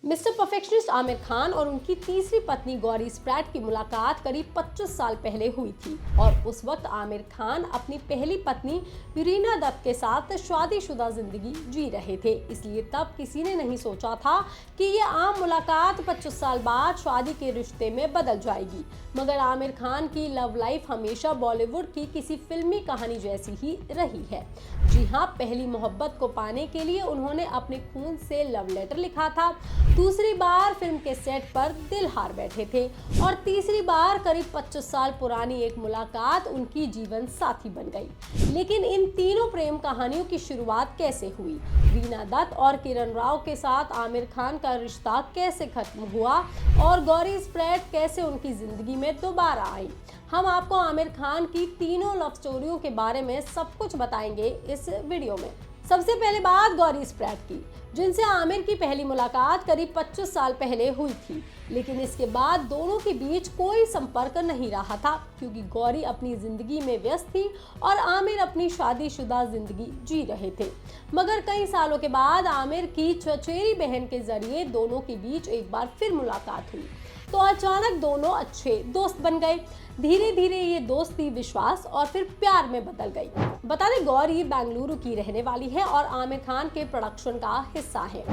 Mister perfectionist Aamir Khan और उनकी तीसरी पत्नी गौरी स्प्रैट की मुलाकात करीब 25 साल पहले हुई थी और उस वक्त आमिर खान अपनी पहली पत्नी रीना दत्त के साथ शादीशुदा जिंदगी जी रहे थे। इसलिए तब किसी ने नहीं सोचा था कि ये आम मुलाकात 25 साल बाद शादी के रिश्ते में बदल जाएगी। मगर आमिर खान की लव लाइफ हमेशा बॉलीवुड की किसी फिल्मी कहानी जैसी ही रही है। जी हाँ, पहली मोहब्बत को पाने के लिए उन्होंने अपने खून से लव लेटर लिखा था, दूसरी बार फिल्म के सेट पर दिल हार बैठे थे और तीसरी बार करीब 25 साल पुरानी एक मुलाकात उनकी जीवन साथी बन गई। लेकिन इन तीनों प्रेम कहानियों की शुरुआत कैसे हुई, रीना दत्त और किरण राव के साथ आमिर खान का रिश्ता कैसे खत्म हुआ और गौरी स्प्रैट कैसे उनकी जिंदगी में दोबारा आई, हम आपको आमिर खान की तीनों लव स्टोरियों के बारे में सब कुछ बताएंगे इस वीडियो में। सबसे पहले बात गौरी स्प्रैट की, जिनसे आमिर की पहली मुलाकात करीब 25 साल पहले हुई थी। लेकिन इसके बाद दोनों के बीच कोई संपर्क नहीं रहा था क्योंकि गौरी अपनी जिंदगी में व्यस्त थी और आमिर अपनी शादीशुदा जिंदगी जी रहे थे। मगर कई सालों के बाद आमिर की चचेरी बहन के जरिए दोनों के बीच एक बार फिर मुलाकात हुई तो अचानक दोनों अच्छे दोस्त बन गए। धीरे धीरे ये दोस्ती विश्वास और फिर प्यार में बदल गई। बता दें, गौरी बेंगलुरु की रहने वाली है और आमिर खान के प्रोडक्शन का हिस्सा है।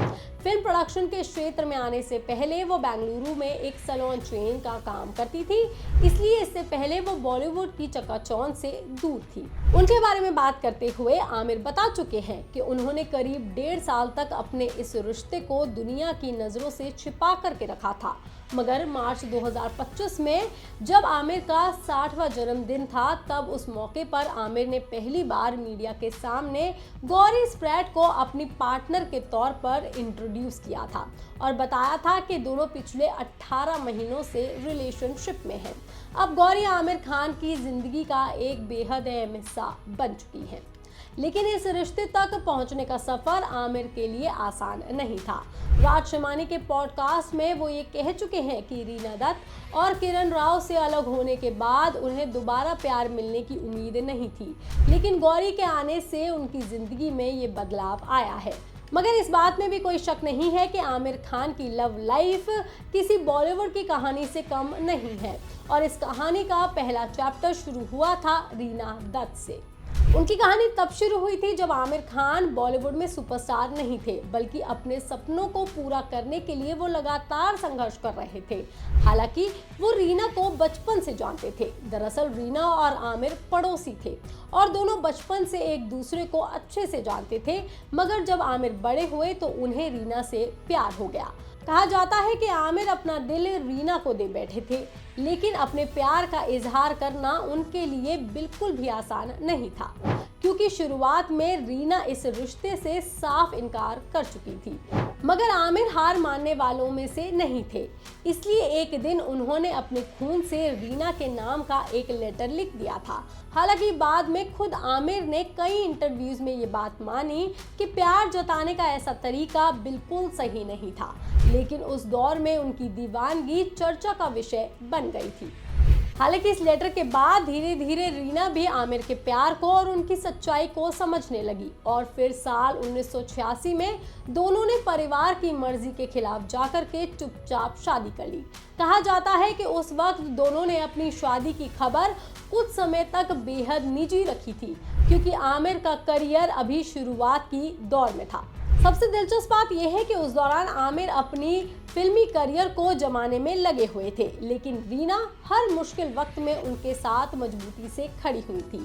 फिल्म प्रोडक्शन के क्षेत्र में आने से पहले वो बेंगलुरु में एक सैलून चेन का काम करती थी, इसलिए इससे पहले वो बॉलीवुड की चकाचौंध से दूर थी। उनके बारे में बात करते हुए आमिर बता चुके हैं कि उन्होंने करीब 1.5 साल तक अपने इस रिश्ते को दुनिया की नजरों से छिपा करके रखा था। मगर मार्च 2025 में जब आमिर का 60वां जन्मदिन था, तब उस मौके पर आमिर ने पहली बार मीडिया के सामने गौरी स्प्रैट को अपनी पार्टनर के तौर पर इंट्रोड्यूस किया था और बताया था कि दोनों पिछले 18 महीनों से रिलेशनशिप में हैं। अब गौरी आमिर खान की जिंदगी का एक बेहद अहम हिस्सा बन चुकी हैं। लेकिन इस रिश्ते तक पहुंचने का सफर आमिर के लिए आसान नहीं था। राज शमानी के पॉडकास्ट में वो ये कह चुके हैं कि रीना दत्त और किरण राव से अलग होने के बाद उन्हें दोबारा प्यार मिलने की उम्मीद नहीं थी, लेकिन गौरी के आने से उनकी जिंदगी में ये बदलाव आया है। मगर इस बात में भी कोई शक नहीं है कि आमिर खान की लव लाइफ किसी बॉलीवुड की कहानी से कम नहीं है और इस कहानी का पहला चैप्टर शुरू हुआ था रीना दत्त से। उनकी कहानी तब शुरू हुई थी जब आमिर खान बॉलीवुड में सुपरस्टार नहीं थे, बल्कि अपने सपनों को पूरा करने के लिए वो लगातार संघर्ष कर रहे थे। हालांकि वो रीना को बचपन से जानते थे। दरअसल रीना और आमिर पड़ोसी थे और दोनों बचपन से एक दूसरे को अच्छे से जानते थे। मगर जब आमिर बड़े हुए तो उन्हें रीना से प्यार हो गया। कहा जाता है कि आमिर अपना दिल रीना को दे बैठे थे, लेकिन अपने प्यार का इजहार करना उनके लिए बिल्कुल भी आसान नहीं था क्योंकि शुरुआत में रीना इस रिश्ते से साफ इनकार कर चुकी थी। मगर आमिर हार मानने वालों में से नहीं थे, इसलिए एक दिन उन्होंने अपने खून से रीना के नाम का एक लेटर लिख दिया था। हालांकि बाद में खुद आमिर ने कई इंटरव्यूज में ये बात मानी कि प्यार जताने का ऐसा तरीका बिल्कुल सही नहीं था, लेकिन उस दौर में उनकी दीवानगी चर्चा का विषय बन गई थी। हालांकि इस लेटर के बाद धीरे धीरे रीना भी आमिर के प्यार को और उनकी सच्चाई को समझने लगी और फिर साल 1986 में दोनों ने परिवार की मर्जी के खिलाफ जाकर के चुपचाप शादी कर ली। कहा जाता है कि उस वक्त दोनों ने अपनी शादी की खबर कुछ समय तक बेहद निजी रखी थी क्योंकि आमिर का करियर अभी शुरुआत की दौर में था। सबसे दिलचस्प बात यह है कि उस दौरान आमिर अपनी फिल्मी करियर को जमाने में लगे हुए थे, लेकिन रीना हर मुश्किल वक्त में उनके साथ मजबूती से खड़ी हुई थी।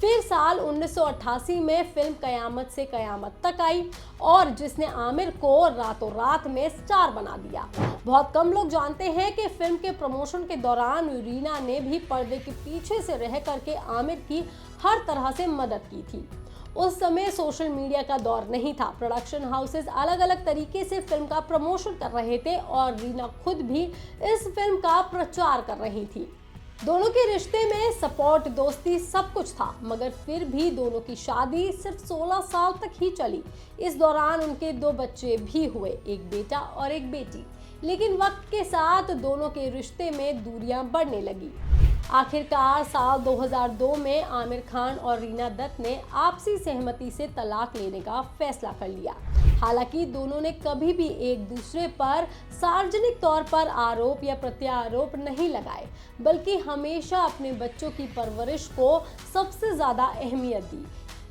फिर साल 1988 में फिल्म कयामत से कयामत तक आई और जिसने आमिर को रातों रात में स्टार बना दिया। बहुत कम लोग जानते हैं कि फिल्म के प्रमोशन के दौरान रीना ने भी पर्दे के पीछे से रह करके आमिर की हर तरह से मदद की थी। उस समय सोशल मीडिया का दौर नहीं था। प्रोडक्शन हाउसेस अलग अलग तरीके से फिल्म का प्रमोशन कर रहे थे और रीना खुद भी इस फिल्म का प्रचार कर रही थी। दोनों के रिश्ते में सपोर्ट, दोस्ती सब कुछ था, मगर फिर भी दोनों की शादी सिर्फ 16 साल तक ही चली। इस दौरान उनके 2 बच्चे भी हुए, एक बेटा और एक बेटी। लेकिन वक्त के साथ दोनों के रिश्ते में दूरियां बढ़ने लगी। आखिरकार साल 2002 में आमिर खान और रीना दत्त ने आपसी सहमति से तलाक लेने का फैसला कर लिया। हालांकि दोनों ने कभी भी एक दूसरे पर सार्वजनिक तौर पर आरोप या प्रत्यारोप नहीं लगाए, बल्कि हमेशा अपने बच्चों की परवरिश को सबसे ज्यादा अहमियत दी।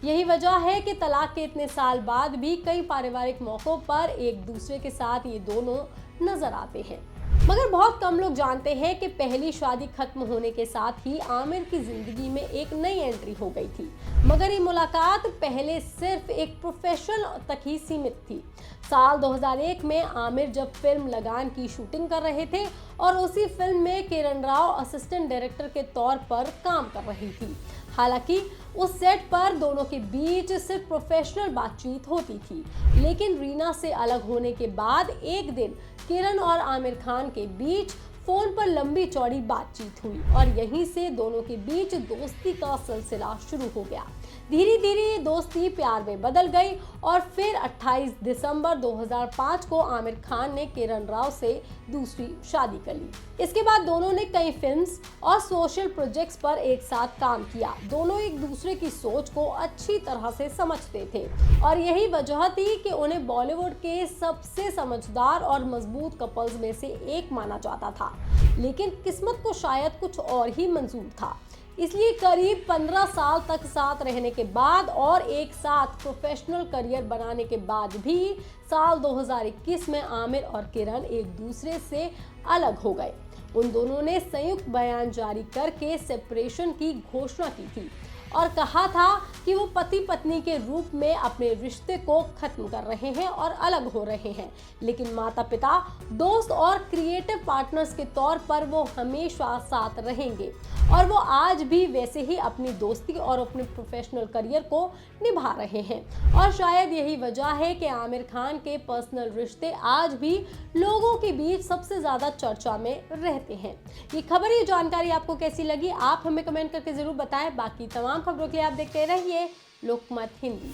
यही वजह है कि तलाक के इतने साल बाद भी कई पारिवारिक मौकों पर एक दूसरे के साथ ये दोनों नजर आते हैं। मगर बहुत कम लोग जानते हैं कि पहली शादी खत्म होने के साथ ही आमिर की जिंदगी में एक नई एंट्री हो गई थी। मगर ये मुलाकात पहले सिर्फ एक प्रोफेशनल तक ही सीमित थी। साल 2001 में आमिर जब फिल्म लगान की शूटिंग कर रहे थे और उसी फिल्म में किरण राव असिस्टेंट डायरेक्टर के तौर पर काम कर रही थी। हालांकि उस सेट पर दोनों के बीच सिर्फ प्रोफेशनल बातचीत होती थी, लेकिन रीना से अलग होने के बाद एक दिन किरण और आमिर खान के बीच फोन पर लंबी चौड़ी बातचीत हुई और यहीं से दोनों के बीच दोस्ती का सिलसिला शुरू हो गया। धीरे धीरे ये दोस्ती प्यार में बदल गई और फिर 28 दिसंबर 2005 को आमिर खान ने किरण राव से दूसरी शादी कर ली। इसके बाद दोनों ने कई फिल्म्स और सोशल प्रोजेक्ट्स पर एक साथ काम किया। दोनों एक दूसरे की सोच को अच्छी तरह से समझते थे और यही वजह थी कि उन्हें बॉलीवुड के सबसे समझदार और मजबूत कपल्स में से एक माना जाता था। लेकिन किस्मत को शायद कुछ और ही मंजूर था, इसलिए करीब 15 साल तक साथ रहने के बाद और एक साथ प्रोफेशनल करियर बनाने के बाद भी साल 2021 में आमिर और किरण एक दूसरे से अलग हो गए। उन दोनों ने संयुक्त बयान जारी करके सेपरेशन की घोषणा की थी और कहा था कि वो पति पत्नी के रूप में अपने रिश्ते को खत्म कर रहे हैं और अलग हो रहे हैं, लेकिन माता पिता, दोस्त और क्रिएटिव पार्टनर्स के तौर पर वो हमेशा साथ रहेंगे और वो आज भी वैसे ही अपनी दोस्ती और अपने प्रोफेशनल करियर को निभा रहे हैं। और शायद यही वजह है कि आमिर खान के पर्सनल रिश्ते आज भी लोगों के बीच सबसे ज्यादा चर्चा में रहते हैं। ये खबर, ये जानकारी आपको कैसी लगी, आप हमें कमेंट करके जरूर बताएं। बाकी तमाम खबरों के लिए आप देखते रहिए लोकमत हिंदी।